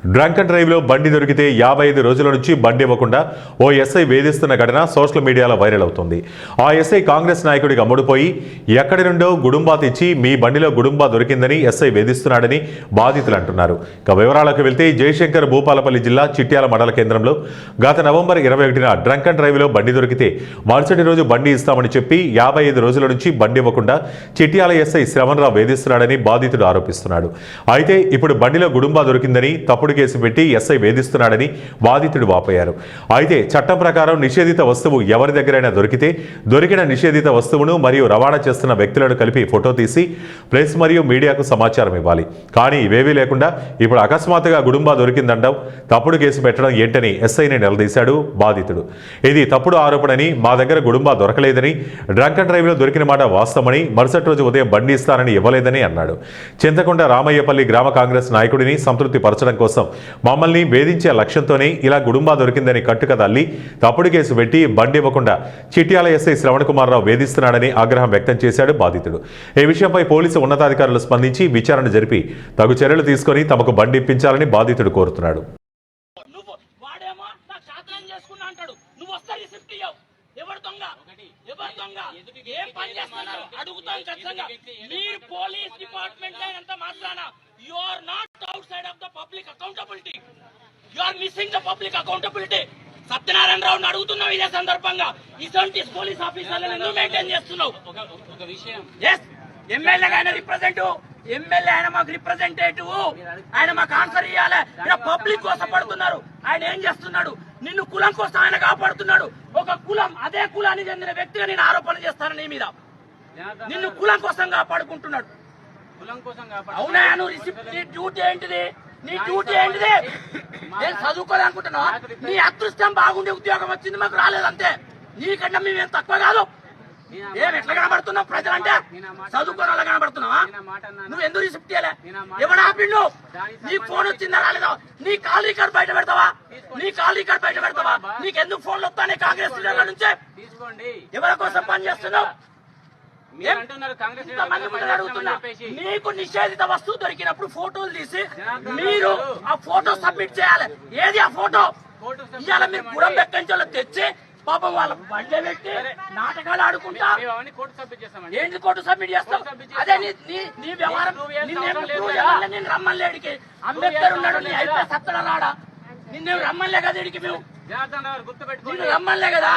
Drunk and డ్రైవ్లో బండి దొరికితే 55 రోజుల నుంచి బండి ఇవ్వకుండా ఓ ఎస్ఐ వేధిస్తున్న ఘటన సోషల్ మీడియాలో వైరల్ అవుతుంది. ఆ ఎస్ఐ కాంగ్రెస్ నాయకుడికి అమ్ముడుపోయి ఎక్కడి నుండో గుడుంబా తెచ్చి మీ బండిలో గుడుంబా దొరికిందని ఎస్ఐ వేధిస్తున్నాడని బాధితులు అంటున్నారు. ఇక వివరాలకు వెళ్తే జయశంకర్ భూపాలపల్లి జిల్లా చిట్యాల మండల కేంద్రంలో గత నవంబర్ 21న డ్రంక్ అండ్ డ్రైవ్లో బండి దొరికితే మరుసటి రోజు బండి ఇస్తామని చెప్పి 55 రోజుల నుంచి బండి ఇవ్వకుండా చిట్యాల ఎస్ఐ శ్రవణరావు వేధిస్తున్నాడని బాధితుడు ఆరోపిస్తున్నాడు. అయితే ఇప్పుడు బండిలో గుడుంబా దొరికిందని తప్పుడు కేసు పెట్టి ఎస్ఐ వేధిస్తున్నాడని బాధితుడు వాపోయారు. అయితే చట్టం ప్రకారం నిషేధిత వస్తువు ఎవరి దగ్గరైనా దొరికితే దొరికిన నిషేధిత వస్తువును మరియు రవాణా చేస్తున్న వ్యక్తులను కలిపి ఫోటో తీసి ప్రెస్ మరియు మీడియాకు సమాచారం ఇవ్వాలి. కానీ ఇవేవీ లేకుండా ఇప్పుడు అకస్మాత్తుగా గుడుంబా దొరికిందండం తప్పుడు కేసు పెట్టడం ఏంటని ఎస్ఐని నిలదీశాడు బాధితుడు. ఇది తప్పుడు ఆరోపణని, మా దగ్గర గుడుంబా దొరకలేదని, డ్రంక్ అండ్ డ్రైవ్లో దొరికిన మాట వాస్తవమని, మరుసటి రోజు ఉదయం బండి ఇస్తానని ఇవ్వలేదని అన్నాడు. చింతకొండ రామయ్యపల్లి గ్రామ కాంగ్రెస్ నాయకుడిని సంతృప్తి పరచడం కోసం మమ్మల్ని వేధించే లక్ష్యంతోనే ఇలా గుడుంబా దొరికిందని కట్టుకథ అల్లి తప్పుడు కేసు పెట్టి బండి ఇవ్వకుండా చిట్యాల ఎస్ఐ శ్రవణ్ కుమార్ రావు వేధిస్తున్నాడని ఆగ్రహం వ్యక్తం చేశాడు బాధితుడు. ఈ విషయంపై పోలీసు ఉన్నతాధికారులు స్పందించి విచారణ జరిపి తగు చర్యలు తీసుకుని తమకు బండి ఇప్పించాలని బాధితుడు కోరుతున్నాడు. You are not outside of the public accountability. You are missing the public accountability. Satyanarayana రావుని అడుగుతున్నావు ఇదే సందర్భంగా ఇసంటి పోలీస్ ఆఫీసర్లను ఎందుకు మెయింటైన్ చేస్తున్నావు? ఒక విషయం ఎమ్మెల్యే ఆయన రిప్రజెంటేటివ్, ఎమ్మెల్యే ఆయన మాకు రిప్రజెంటేటివ్, ఆయన మాకు ఆన్సర్ ఇవ్వాలి. ఆయన పబ్లిక్ కోసం పడుతున్నారు. ఆయన ఏం చేస్తున్నాడు? నిన్ను కులం కోసం ఆయన కాపాడుతున్నాడు. ఒక కులం, అదే కులానికి చెందిన వ్యక్తిగా నేను ఆరోపణ చేస్తాను నీ మీద. నిన్ను కులం కోసం కాపాడుకుంటున్నాడు. అవునా? నువ్వు నీ డ్యూటీ ఏంటిది? నీ డ్యూటీ ఏంటిది? నేను చదువుకోవాలనుకుంటున్నా. నీ అదృష్టం బాగుండే ఉద్యోగం వచ్చింది, మాకు రాలేదంతే. నీకన్నా మేమేం తక్కువ కాదు. ఏం ఎట్లా కనబడుతున్నావు? ప్రజలంటే చదువుకోని వాళ్ళ కనబడుతున్నావా? నువ్వు ఎందుకు రిసిప్ట్ ఇయ్యలే? ఎవడు ఆపిండు? నీ ఫోన్ వచ్చిందా రాలేదా? నీ కాల్ రికార్డ్ బయట పెడతావా? నీ కాల్ రికార్డ్ బయట పెడతావా? నీకెందుకు ఫోన్లు వస్తానే కాంగ్రెస్ లీడర్ల నుంచే? ఎవరి కోసం పని చేస్తున్నావు? మీకు నిషేధిత వస్తువు దొరికినప్పుడు ఫోటోలు తీసి మీరు ఆ ఫోటో సబ్మిట్ చేయాలి. ఏది ఆ ఫోటో? ఇవాళ మీరు గుడం బెక్కించాలో తెచ్చి పాపం వాళ్ళ బండి పెట్టి నాటకాలు ఆడుకుంటా ఏంటి కోర్టు సబ్మిట్ చేస్తావు? అదే నీ వ్యవహారం. నేను రమ్మలేడికి అంబేద్కర్ ఉన్నాడు, నీ అయిపోయి సత్తడ రాడా? నిన్నేం రమ్మలే కదా ఇడికి, మేము రమ్మలే కదా.